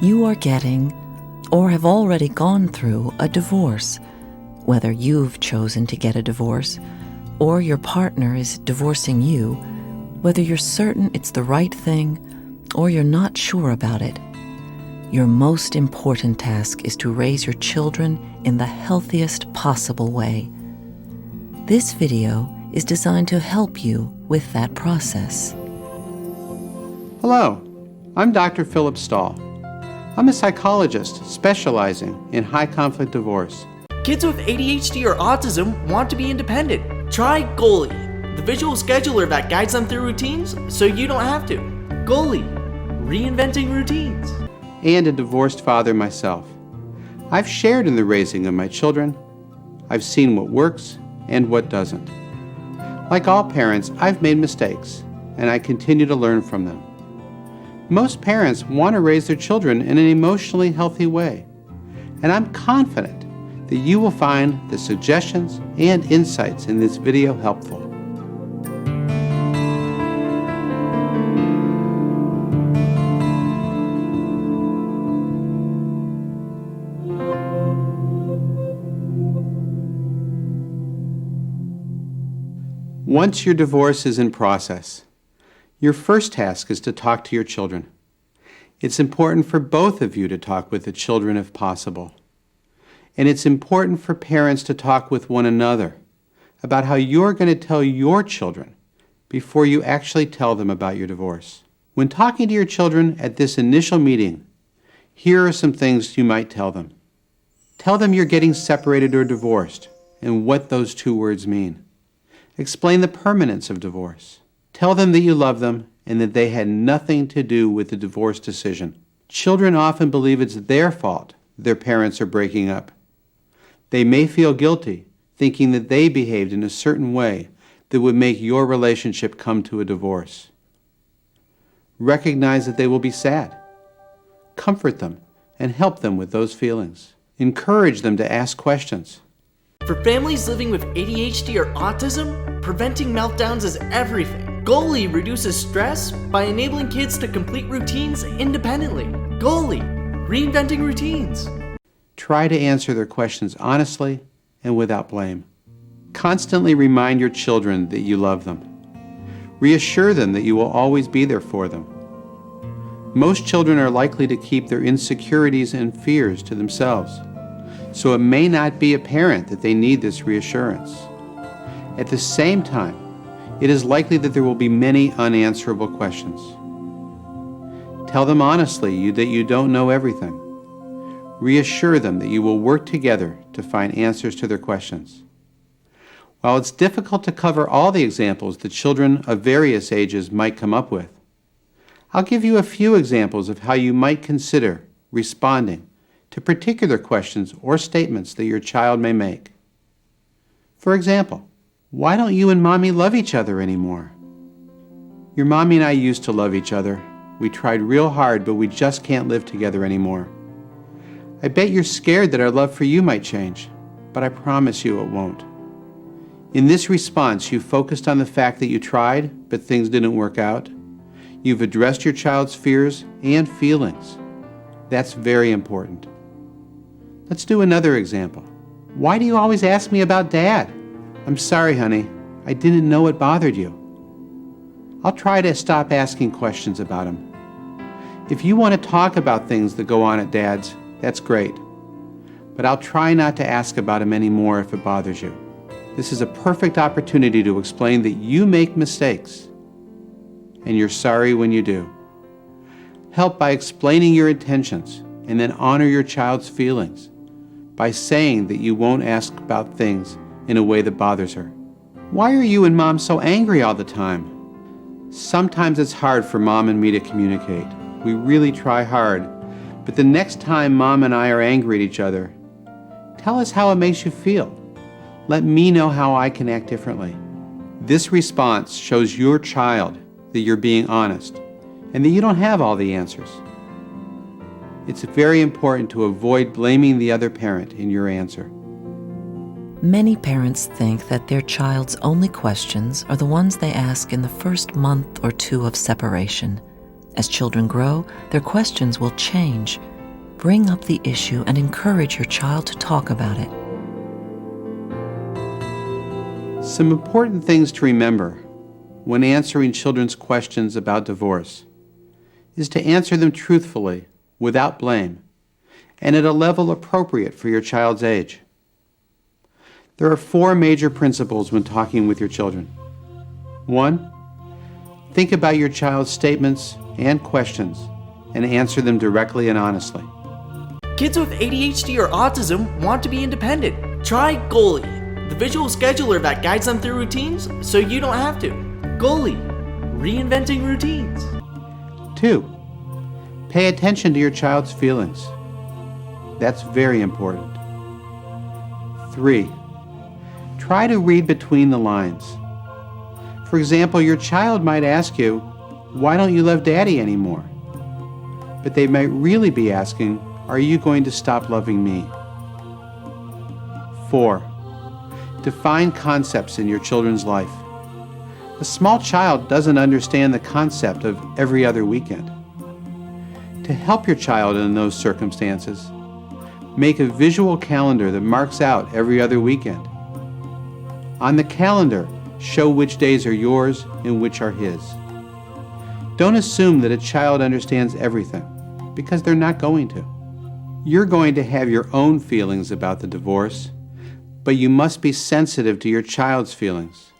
You are getting, or have already gone through, a divorce. Whether you've chosen to get a divorce, or your partner is divorcing you, whether you're certain it's the right thing, or you're not sure about it, your most important task is to raise your children in the healthiest possible way. This video is designed to help you with that process. Hello, I'm Dr. Philip Stahl. I'm a psychologist specializing in high-conflict divorce. Kids with ADHD or autism want to be independent. Try Goalie, the visual scheduler that guides them through routines so you don't have to. Goalie, reinventing routines. And a divorced father myself. I've shared in the raising of my children. I've seen what works and what doesn't. Like all parents, I've made mistakes, and I continue to learn from them. Most parents want to raise their children in an emotionally healthy way, and I'm confident that you will find the suggestions and insights in this video helpful. Once your divorce is in process, your first task is to talk to your children. It's important for both of you to talk with the children if possible. And it's important for parents to talk with one another about how you're going to tell your children before you actually tell them about your divorce. When talking to your children at this initial meeting, here are some things you might tell them. Tell them you're getting separated or divorced and what those two words mean. Explain the permanence of divorce. Tell them that you love them and that they had nothing to do with the divorce decision. Children often believe it's their fault their parents are breaking up. They may feel guilty, thinking that they behaved in a certain way that would make your relationship come to a divorce. Recognize that they will be sad. Comfort them and help them with those feelings. Encourage them to ask questions. For families living with ADHD or autism, preventing meltdowns is everything. Goalie reduces stress by enabling kids to complete routines independently. Goalie, reinventing routines. Try to answer their questions honestly and without blame. Constantly remind your children that you love them. Reassure them that you will always be there for them. Most children are likely to keep their insecurities and fears to themselves, so it may not be apparent that they need this reassurance. At the same time, it is likely that there will be many unanswerable questions. Tell them honestly that you don't know everything. Reassure them that you will work together to find answers to their questions. While it's difficult to cover all the examples that children of various ages might come up with, I'll give you a few examples of how you might consider responding to particular questions or statements that your child may make. For example, why don't you and Mommy love each other anymore? Your Mommy and I used to love each other. We tried real hard, but we just can't live together anymore. I bet you're scared that our love for you might change, but I promise you it won't. In this response, you focused on the fact that you tried, but things didn't work out. You've addressed your child's fears and feelings. That's very important. Let's do another example. Why do you always ask me about Dad? I'm sorry, honey. I didn't know it bothered you. I'll try to stop asking questions about him. If you want to talk about things that go on at Dad's, that's great. But I'll try not to ask about him anymore if it bothers you. This is a perfect opportunity to explain that you make mistakes, and you're sorry when you do. Help by explaining your intentions, and then honor your child's feelings by saying that you won't ask about things in a way that bothers her. Why are you and Mom so angry all the time? Sometimes it's hard for Mom and me to communicate. We really try hard, but the next time Mom and I are angry at each other, tell us how it makes you feel. Let me know how I can act differently. This response shows your child that you're being honest and that you don't have all the answers. It's very important to avoid blaming the other parent in your answer. Many parents think that their child's only questions are the ones they ask in the first month or two of separation. As children grow, their questions will change. Bring up the issue and encourage your child to talk about it. Some important things to remember when answering children's questions about divorce is to answer them truthfully, without blame, and at a level appropriate for your child's age. There are 4 major principles when talking with your children. 1. Think about your child's statements and questions and answer them directly and honestly. Kids with ADHD or autism want to be independent. Try Goalie, the visual scheduler that guides them through routines so you don't have to. Goalie, reinventing routines. 2. Pay attention to your child's feelings. That's very important. 3. Try to read between the lines. For example, your child might ask you, "Why don't you love Daddy anymore?" But they might really be asking, "Are you going to stop loving me?" 4. Define concepts in your children's life. A small child doesn't understand the concept of every other weekend. To help your child in those circumstances, make a visual calendar that marks out every other weekend. On the calendar, show which days are yours and which are his. Don't assume that a child understands everything, because they're not going to. You're going to have your own feelings about the divorce, but you must be sensitive to your child's feelings.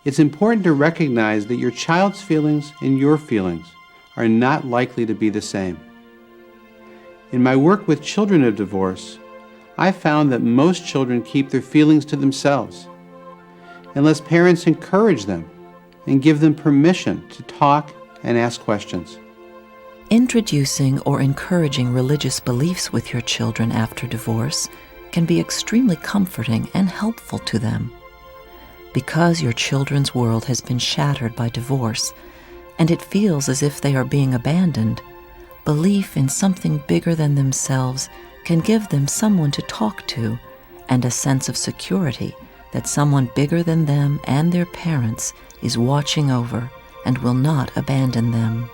It's important to recognize that your child's feelings and your feelings are not likely to be the same. In my work with children of divorce, I found that most children keep their feelings to themselves, unless parents encourage them and give them permission to talk and ask questions. Introducing or encouraging religious beliefs with your children after divorce can be extremely comforting and helpful to them. Because your children's world has been shattered by divorce, and it feels as if they are being abandoned, belief in something bigger than themselves can give them someone to talk to and a sense of security that someone bigger than them and their parents is watching over and will not abandon them.